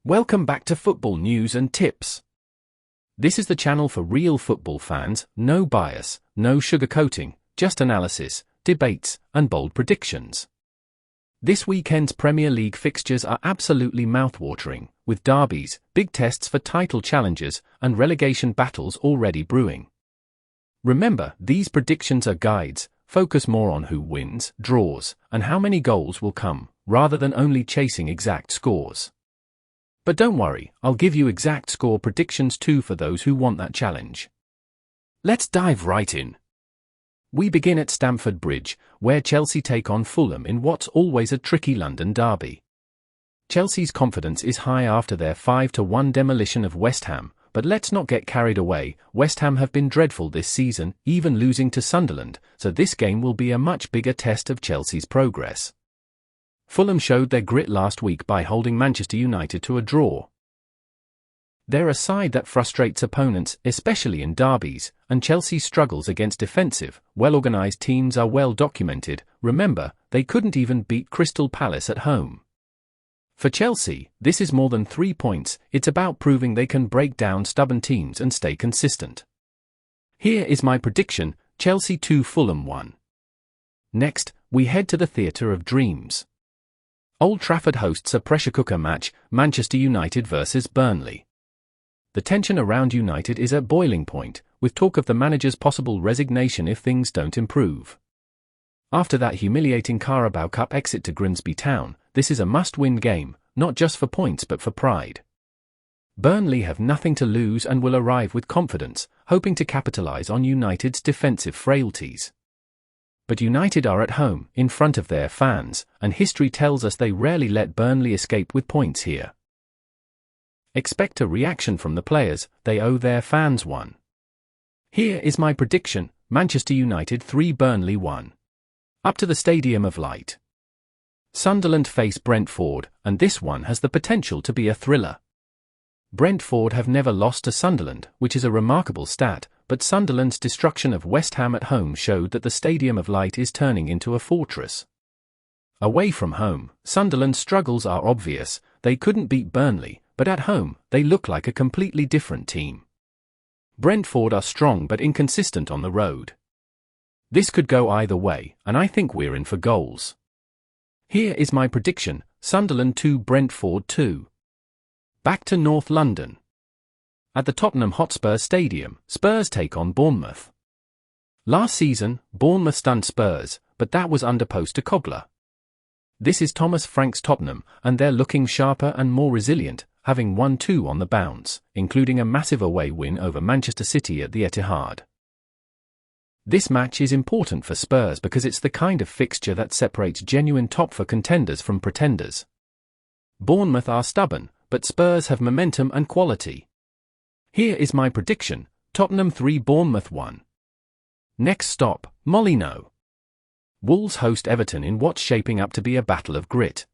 Welcome back to Football News and Tips. This is the channel for real football fans, no bias, no sugarcoating, just analysis, debates, and bold predictions. This weekend's Premier League fixtures are absolutely mouthwatering, with derbies, big tests for title challenges, and relegation battles already brewing. Remember, these predictions are guides, focus more on who wins, draws, and how many goals will come, rather than only chasing exact scores. But don't worry, I'll give you exact score predictions too for those who want that challenge. Let's dive right in. We begin at Stamford Bridge, where Chelsea take on Fulham in what's always a tricky London derby. Chelsea's confidence is high after their 5-1 demolition of West Ham, but let's not get carried away. West Ham have been dreadful this season, even losing to Sunderland, so this game will be a much bigger test of Chelsea's progress. Fulham showed their grit last week by holding Manchester United to a draw. They're a side that frustrates opponents, especially in derbies, and Chelsea's struggles against defensive, well-organised teams are well documented. Remember, they couldn't even beat Crystal Palace at home. For Chelsea, this is more than 3 points. It's about proving they can break down stubborn teams and stay consistent. Here is my prediction: Chelsea 2, Fulham 1. Next, we head to the Theatre of Dreams. Old Trafford hosts a pressure cooker match, Manchester United vs Burnley. The tension around United is at boiling point, with talk of the manager's possible resignation if things don't improve. After that humiliating Carabao Cup exit to Grimsby Town, this is a must-win game, not just for points but for pride. Burnley have nothing to lose and will arrive with confidence, hoping to capitalise on United's defensive frailties. But United are at home, in front of their fans, and history tells us they rarely let Burnley escape with points here. Expect a reaction from the players, they owe their fans one. Here is my prediction: Manchester United 3, Burnley 1. Up to the Stadium of Light. Sunderland face Brentford, and this one has the potential to be a thriller. Brentford have never lost to Sunderland, which is a remarkable stat, but Sunderland's destruction of West Ham at home showed that the Stadium of Light is turning into a fortress. Away from home, Sunderland's struggles are obvious. They couldn't beat Burnley, but at home, they look like a completely different team. Brentford are strong but inconsistent on the road. This could go either way, and I think we're in for goals. Here is my prediction: Sunderland 2, Brentford 2. Back to North London. At the Tottenham Hotspur Stadium, Spurs take on Bournemouth. Last season, Bournemouth stunned Spurs, but that was under Postecoglou. This is Thomas Frank's Tottenham, and they're looking sharper and more resilient, having won 2 on the bounce, including a massive away win over Manchester City at the Etihad. This match is important for Spurs because it's the kind of fixture that separates genuine top-4 contenders from pretenders. Bournemouth are stubborn, but Spurs have momentum and quality. Here is my prediction: Tottenham 3, Bournemouth 1. Next stop, Molineux. Wolves host Everton in what's shaping up to be a battle of grit.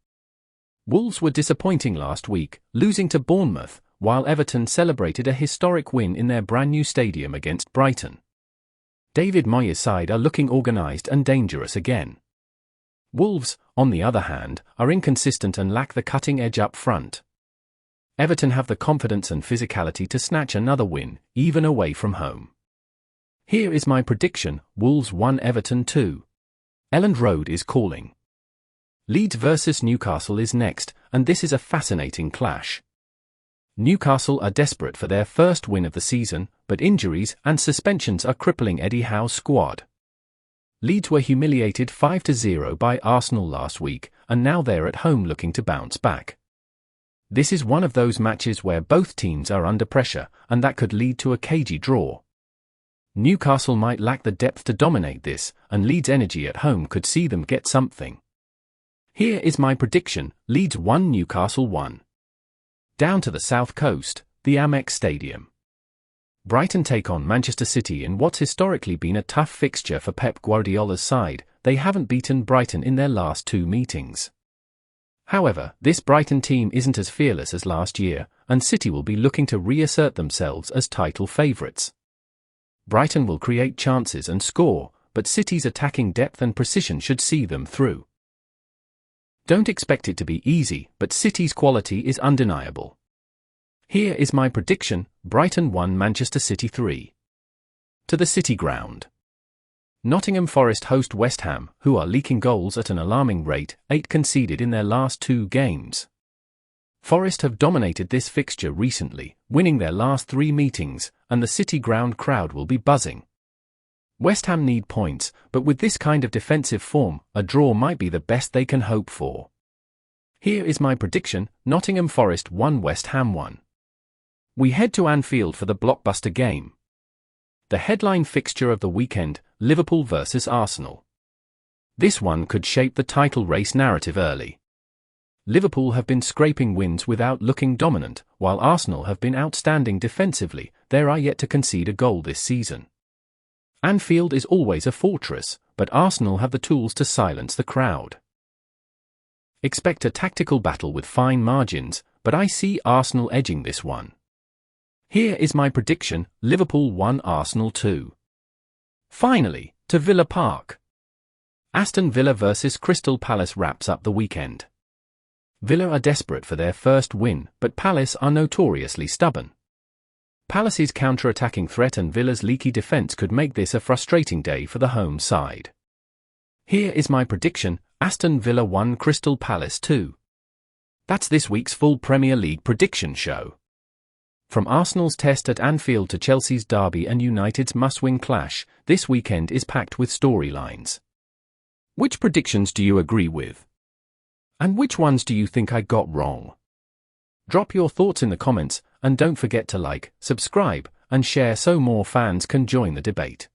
Wolves were disappointing last week, losing to Bournemouth, while Everton celebrated a historic win in their brand new stadium against Brighton. David Moyes' side are looking organised and dangerous again. Wolves, on the other hand, are inconsistent and lack the cutting edge up front. Everton have the confidence and physicality to snatch another win, even away from home. Here is my prediction: Wolves 1, Everton 2. Elland Road is calling. Leeds vs Newcastle is next, and this is a fascinating clash. Newcastle are desperate for their first win of the season, but injuries and suspensions are crippling Eddie Howe's squad. Leeds were humiliated 5-0 by Arsenal last week, and now they're at home looking to bounce back. This is one of those matches where both teams are under pressure, and that could lead to a cagey draw. Newcastle might lack the depth to dominate this, and Leeds' energy at home could see them get something. Here is my prediction: Leeds 1, Newcastle 1. Down to the south coast, the Amex Stadium. Brighton take on Manchester City in what's historically been a tough fixture for Pep Guardiola's side. They haven't beaten Brighton in their last 2 meetings. However, this Brighton team isn't as fearless as last year, and City will be looking to reassert themselves as title favourites. Brighton will create chances and score, but City's attacking depth and precision should see them through. Don't expect it to be easy, but City's quality is undeniable. Here is my prediction: Brighton 1, Manchester City 3. To the City ground. Nottingham Forest host West Ham, who are leaking goals at an alarming rate, 8 conceded in their last 2 games. Forest have dominated this fixture recently, winning their last 3 meetings, and the City ground crowd will be buzzing. West Ham need points, but with this kind of defensive form, a draw might be the best they can hope for. Here is my prediction: Nottingham Forest 1, West Ham 1. We head to Anfield for the blockbuster game. The headline fixture of the weekend, Liverpool vs Arsenal. This one could shape the title race narrative early. Liverpool have been scraping wins without looking dominant, while Arsenal have been outstanding defensively. They are yet to concede a goal this season. Anfield is always a fortress, but Arsenal have the tools to silence the crowd. Expect a tactical battle with fine margins, but I see Arsenal edging this one. Here is my prediction: Liverpool 1, Arsenal 2. Finally, to Villa Park. Aston Villa vs Crystal Palace wraps up the weekend. Villa are desperate for their first win, but Palace are notoriously stubborn. Palace's counter-attacking threat and Villa's leaky defence could make this a frustrating day for the home side. Here is my prediction: Aston Villa 1, Crystal Palace 2. That's this week's full Premier League prediction show. From Arsenal's test at Anfield to Chelsea's derby and United's must-win clash, this weekend is packed with storylines. Which predictions do you agree with? And which ones do you think I got wrong? Drop your thoughts in the comments, and don't forget to like, subscribe, and share so more fans can join the debate.